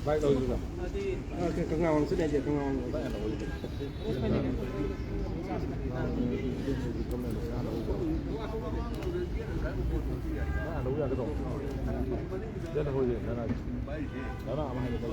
Vậy rồi rồi. Cái ngon sẽ đẹp cái ngon. Đúng ra cái rồi. Rất là hồi gì đó là mà hay cái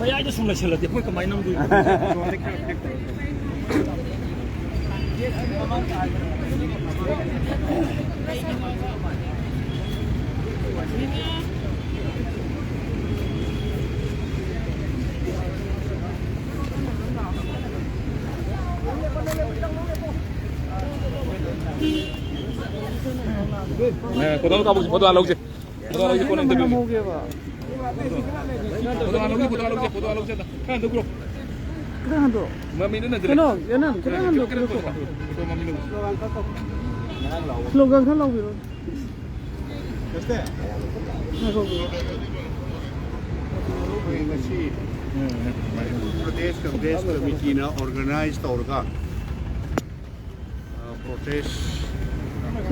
Mayaknya sudah selesai, dia pun kemana dulu. Foto kamu, foto alog sih. Foto alog sih, foto interview. Foto alog sih, kan tuh bro. Kailangan to. Mami na dito. Ano? Yanan, kailangan to. Foto mami na. Slogan kan lang biro. Basta. Nako. Pradesh Congress committee ने organised होगा protest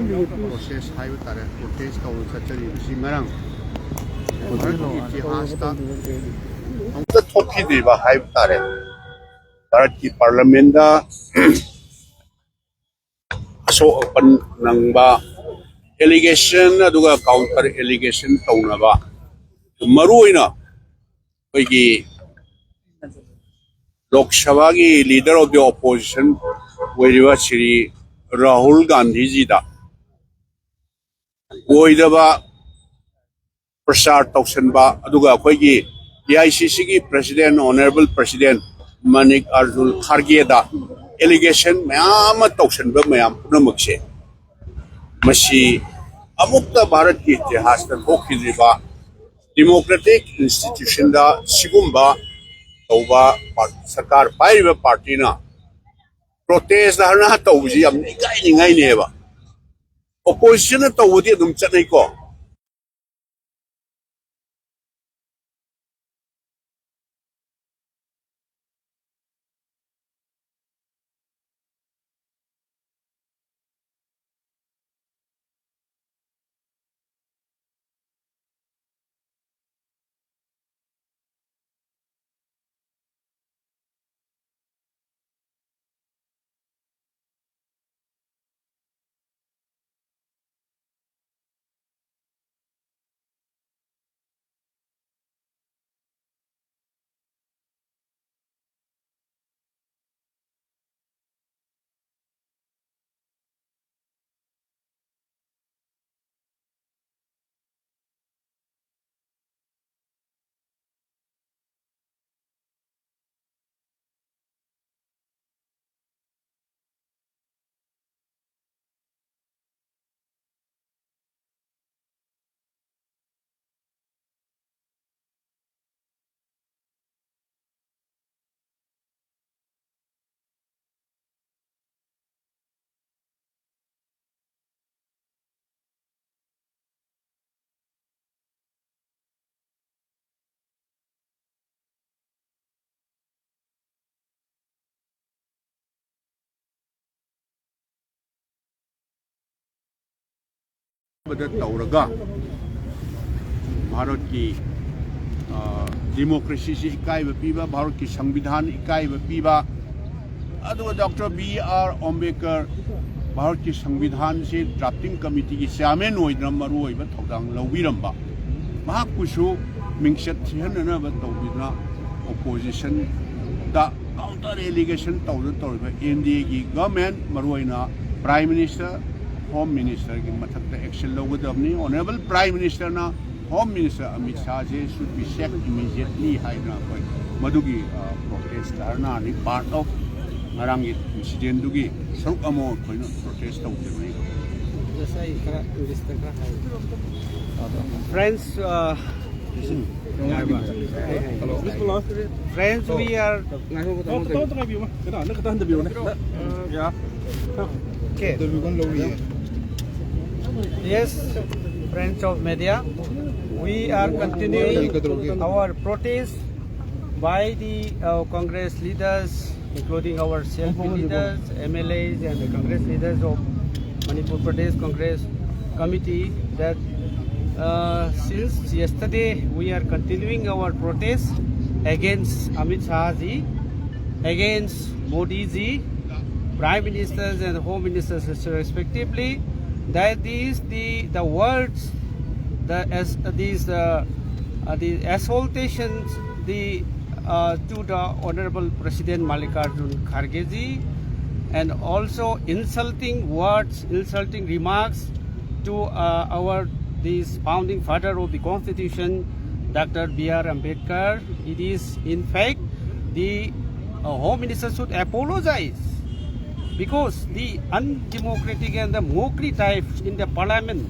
process hai tare protest taw chachari singarang bharat ki itihas ta amta thokhi diba hai tare bharat ki parliament da aso open nangba allegation aduga counter allegation tawnaba maruina koigi Lok Sabha ki leader of the opposition weriwa Shri Rahul Gandhi ji da oidaba prasar tausan ba aduga koigi AICC ki president honorable president Manik Arjun Kharge da allegation mayam tausan ba mayam punamakse masi amukta Bharat ki itihas ta thokhiba democratic institution da sigumba tauba sarkar paiba party na protest da na tauji am ngai ne ba opposition na tawudi dum chanai ko bada tauraga Bharat ki democracy se ikai ba piba Bharat ki संविधान ikai ba piba adu Dr. B.R. Ambedkar Bharat ki संविधान se drafting committee ki chairman oidram maru oiba thodang lawiramba mahak kusu mingsat thihanna ba tawbina opposition da counter allegation tawda tawba NDA ki government maru oina prime minister Home Minister ki mathakta action logadabni honorable Prime Minister na Home Minister Amit Shah ji should be sacked immediately haina koi madugi protest dharna ni part of ngarang incident dugi saruk amo koino protest tawjani Friends, friends, we are okay. Yes, friends of media, we are continuing our protest by the Congress leaders, including our self leaders, MLAs, and the Congress leaders of Manipur Pradesh Congress Committee. That since yesterday we are continuing our protest against Amit Shah ji, against Modi ji, Prime Ministers and Home Ministers respectively. That is the words, the assaultations to the Honorable President Mallikarjun Kharge ji, and also insulting words, insulting remarks to this founding father of the Constitution, Dr. B.R. Ambedkar. It is in fact the Home Minister should apologize, because the undemocratic and the mockery type in the parliament,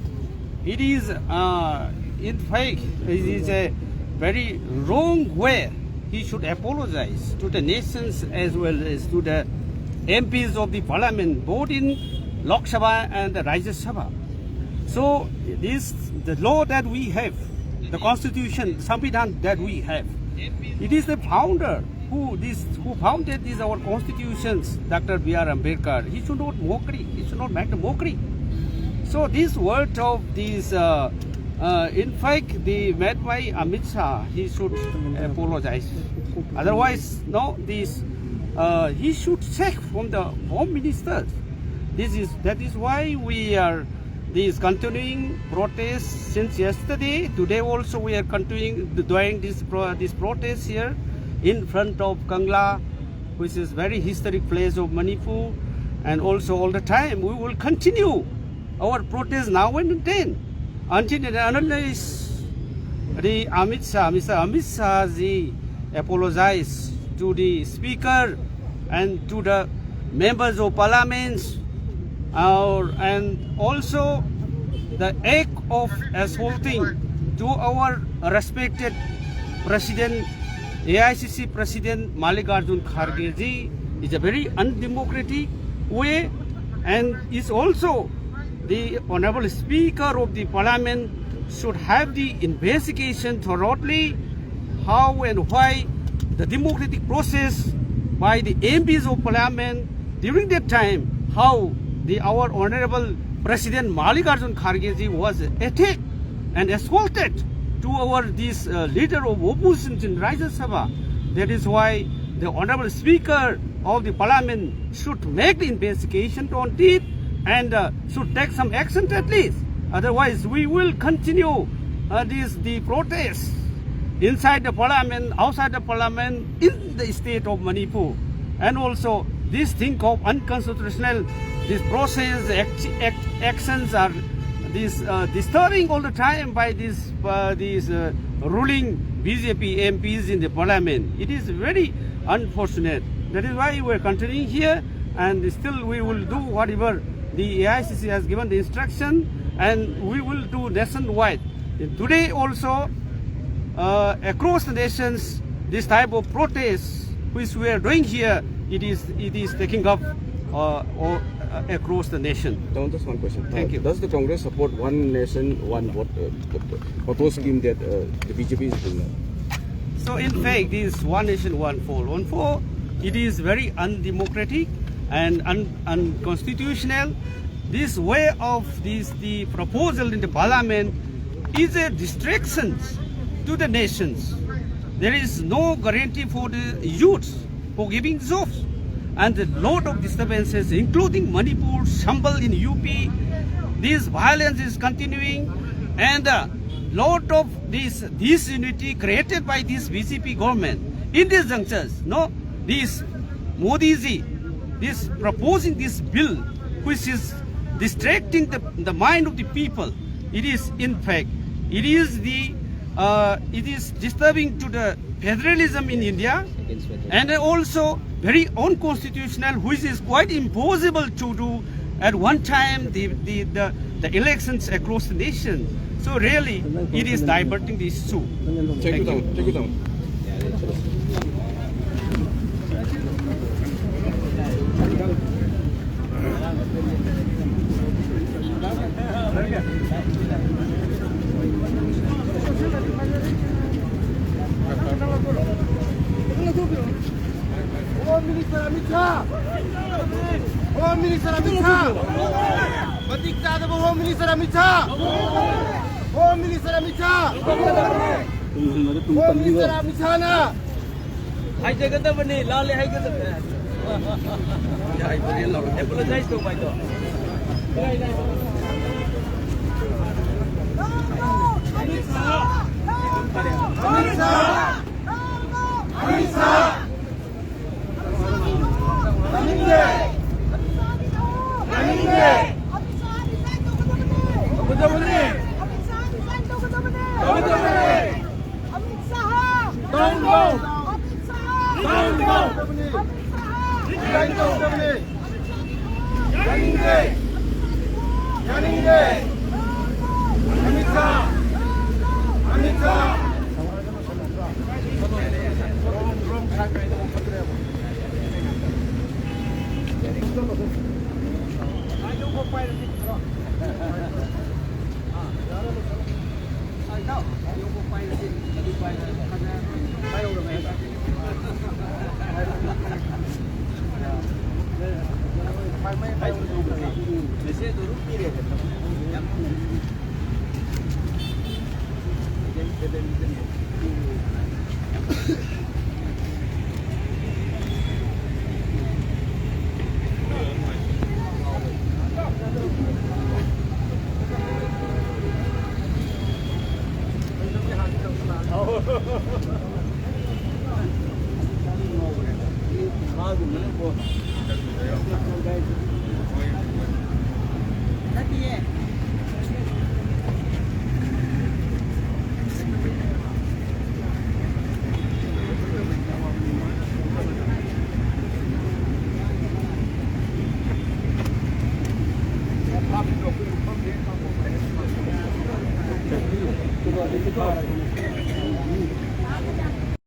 it is in fact it is a very wrong way. He should apologize to the nations as well as to the MPs of the parliament, both in Lok Sabha and the Rajya Sabha. So the law that we have, the constitution, Samvidhan that we have, it is the founder who founded these our constitutions, Dr. B.R. Ambedkar. He should not mockery. He should not make the mockery. So this word of these, in fact, the made by Amit Shah, he should apologize. Otherwise, no, this he should check from the home ministers. That is why we are continuing protests since yesterday. Today also we are continuing doing this protest here in front of Kangla, which is very historic place of Manipur, and also all the time we will continue our protest now and then until unless the Mr. Amit Shah ji apologize to the speaker and to the members of parliament, and also the act of assaulting to our respected President, AICC President Mallikarjun Kharge ji is a very undemocratic way, and is also the Honorable Speaker of the Parliament should have the investigation thoroughly how and why the democratic process by the MPs of Parliament during that time, how our Honorable President Mallikarjun Kharge ji was attacked and assaulted to our leader of opposition in Rajya Sabha. That is why the Honorable Speaker of the Parliament should make the investigation on it and should take some action at least. Otherwise, we will continue the protests inside the Parliament, outside the Parliament, in the state of Manipur. And also, this thing of unconstitutional, this process, actions are disturbing all the time by these ruling BJP MPs in the Parliament. It is very unfortunate. That is why we are continuing here, and still we will do whatever the AICC has given the instruction, and we will do nationwide. And today also, across the nations, this type of protests which we are doing here, it is taking up across the nation. Just one question. Thank you. Does the Congress support one nation, one vote proposed scheme that the BJP is doing? So in fact, this one nation, one vote, it is very undemocratic and unconstitutional. This way of the proposal in the Parliament is a distraction to the nations. There is no guarantee for the youth for giving jobs, and a lot of disturbances, including Manipur, Shambal in UP. This violence is continuing, and a lot of this disunity created by this BJP government in these junctures. No, this Modi ji, this proposing this bill, which is distracting the mind of the people. It is in fact, it is disturbing to the federalism in India, and also very unconstitutional, which is quite impossible to do at one time the elections across the nation. So really, it is diverting the issue. Thank you. Home Minister Amit Shah! Home Minister Amit Shah! Batikta the Home Minister Amit Shah! Home Minister Amit Shah! Home Minister Amit Shah na! Hai jaga ta bani lal hai ke ta. Ya hai bari lal. Apologize to bhai to. Amit Shah! Amit Shah! Amit Shah! 메시지도 루피래. Tadi